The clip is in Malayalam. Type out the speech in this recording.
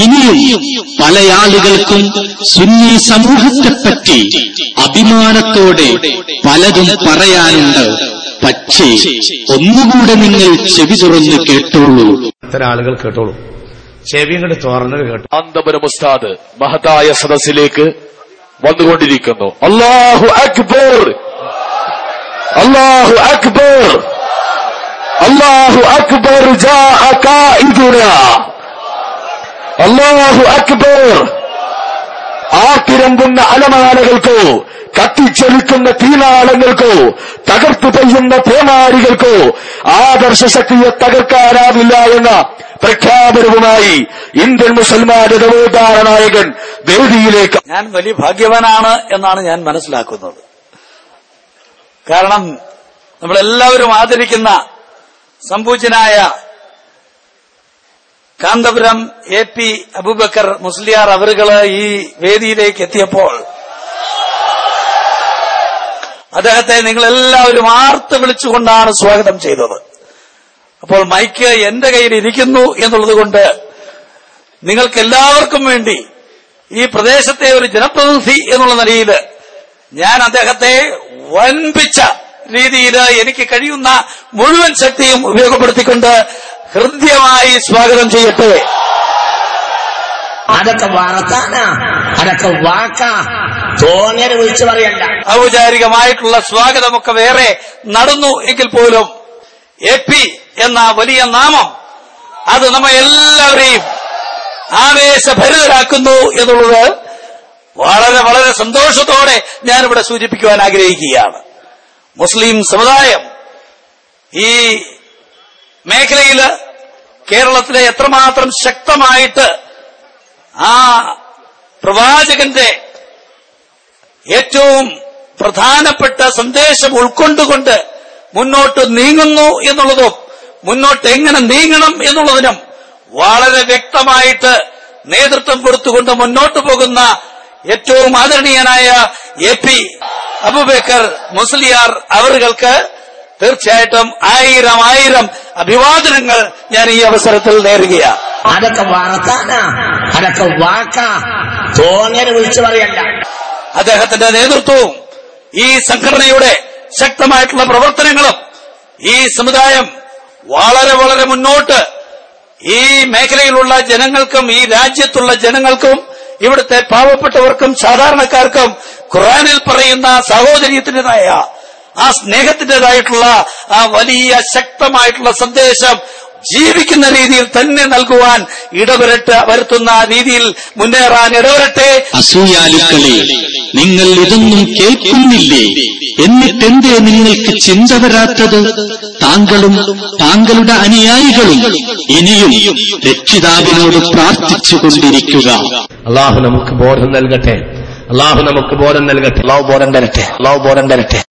ഇനിയും പല ആളുകൾക്കും സുന്നി സമൂഹത്തെപ്പറ്റി അഭിമാനത്തോടെ പലതും പറയാനുണ്ട്. പക്ഷേ ഒന്നുകൂടെ നിങ്ങൾ ചെവി തുറന്ന് കേട്ടോളൂ. ഇത്തരം ആളുകൾ കേട്ടോളൂ, ചെവി കൊണ്ട് തുറന്നത് കേട്ടു. കാന്തപുരം ഉസ്താദ് മഹത്തായ സദസ്സിലേക്ക് വന്നുകൊണ്ടിരിക്കുന്നു. അല്ലാഹു അക്ബർ, അല്ലാഹു അക്ബർ, അല്ലാഹു അക്ബർ. ജാഅ ഖായിദുനാ, അല്ലാഹു അക്ബർ. ആട്ടിരമ്പുന്ന അലമാലകൾക്കോ, കത്തിച്ചൊലിക്കുന്ന തീനാളങ്ങൾക്കോ, തകർത്തു പെയ്യുന്ന പേമാരികൾക്കോ ആദർശ ശക്തിയെ തകർക്കാനാവില്ല എന്ന പ്രഖ്യാപനവുമായി ഇന്ത്യൻ മുസൽമാന്റെ നവോത്ഥാന നായകൻ വേദിയിലേക്ക്. ഞാൻ വലിയ ഭാഗ്യവാനാണ് എന്നാണ് ഞാൻ മനസ്സിലാക്കുന്നത്. കാരണം നമ്മളെല്ലാവരും ആദരിക്കുന്ന സംപൂജ്യനായ കാന്തപുരം AP അബൂബക്കർ മുസ്ലിയാർ അവറുകള് ഈ വേദിയിലേക്ക് എത്തിയപ്പോൾ അദ്ദേഹത്തെ നിങ്ങളെല്ലാവരും ആർത്ത് വിളിച്ചുകൊണ്ടാണ് സ്വാഗതം ചെയ്തത്. അപ്പോൾ മൈക്ക് എന്റെ കയ്യിൽ ഇരിക്കുന്നു എന്നുള്ളതുകൊണ്ട് നിങ്ങൾക്കെല്ലാവർക്കും വേണ്ടി ഈ പ്രദേശത്തെ ഒരു ജനപ്രതിനിധി എന്നുള്ള നിലയിൽ ഞാൻ അദ്ദേഹത്തെ വൻപിച്ച രീതിയിൽ എനിക്ക് കഴിയുന്ന മുഴുവൻ ശക്തിയും ഉപയോഗപ്പെടുത്തിക്കൊണ്ട് ഹൃദ്യമായി സ്വാഗതം ചെയ്യട്ടെ. അതൊക്കെ വാർത്താനാ, അതൊക്കെ വാക്കാ, തോന്നിയത് വിളിച്ചു പറയണ്ട. ഔപചാരികമായിട്ടുള്ള സ്വാഗതമൊക്കെ വേറെ നടന്നു എങ്കിൽ പോലും AP എന്ന വലിയ നാമം അത് നമ്മെ എല്ലാവരെയും ആവേശഭരിതരാക്കുന്നു എന്നുള്ളത് വളരെ വളരെ സന്തോഷത്തോടെ ഞാനിവിടെ സൂചിപ്പിക്കുവാൻ ആഗ്രഹിക്കുകയാണ്. മുസ്ലിം സമുദായം ഈ മേഖലയിൽ കേരളത്തിലെ എത്രമാത്രം ശക്തമായിട്ട് ആ പ്രവാചകന്റെ ഏറ്റവും പ്രധാനപ്പെട്ട സന്ദേശം ഉൾക്കൊണ്ടുകൊണ്ട് മുന്നോട്ട് നീങ്ങുന്നു എന്നുള്ളതും മുന്നോട്ട് എങ്ങനെ നീങ്ങണം എന്നുള്ളതിനും വളരെ വ്യക്തമായിട്ട് നേതൃത്വം കൊടുത്തുകൊണ്ട് മുന്നോട്ട് പോകുന്ന ഏറ്റവും ആദരണീയനായ AP അബൂബക്കർ മുസ്ലിയാർ അവറുകൾക്ക് തീർച്ചയായിട്ടും 1000 അഭിവാദനങ്ങൾ ഞാൻ ഈ അവസരത്തിൽ നേരുകയാണ്. അതൊക്കെ വാർത്താനാ, അതൊക്കെ വാക്കാ, തോന്നിയത് വിളിച്ചു പറയണ്ട. അദ്ദേഹത്തിന്റെ നേതൃത്വവും ഈ സംഘടനയുടെ ശക്തമായിട്ടുള്ള പ്രവർത്തനങ്ങളും ഈ സമുദായം വളരെ വളരെ മുന്നോട്ട് ഈ മേഖലയിലുള്ള ജനങ്ങൾക്കും ഈ രാജ്യത്തുള്ള ജനങ്ങൾക്കും ഇവിടുത്തെ പാവപ്പെട്ടവർക്കും സാധാരണക്കാർക്കും ഖുർആനിൽ പറയുന്ന സഹോദര്യത്തിൻ്റെതായ ആ സ്നേഹത്തിൻ്റെതായിട്ടുള്ള ആ വലിയ ശക്തമായിട്ടുള്ള സന്ദേശം ജീവിക്കുന്ന രീതിയിൽ തന്നെ നൽകുവാൻ വരുത്തുന്ന രീതിയിൽ മുന്നേറാൻ ഇടവരട്ടെ. അസൂയാലുക്കളെ, നിങ്ങൾ ഇതൊന്നും കേൾക്കുന്നില്ലേ? എന്നിട്ടെന്തേ നിങ്ങൾക്ക് ചിന്ത വരാത്തത്? താങ്കളും താങ്കളുടെ അനുയായികളും ഇനിയും രക്ഷിതാവിനോട് പ്രാർത്ഥിച്ചുകൊണ്ടിരിക്കുക. അള്ളാഹു നമുക്ക് ബോധം നൽകട്ടെ, അള്ളാഹു നമുക്ക് ബോധം നൽകട്ടെ, അള്ളാഹു ബോധം തരട്ടെ, അള്ളാഹു ബോധം തരട്ടെ.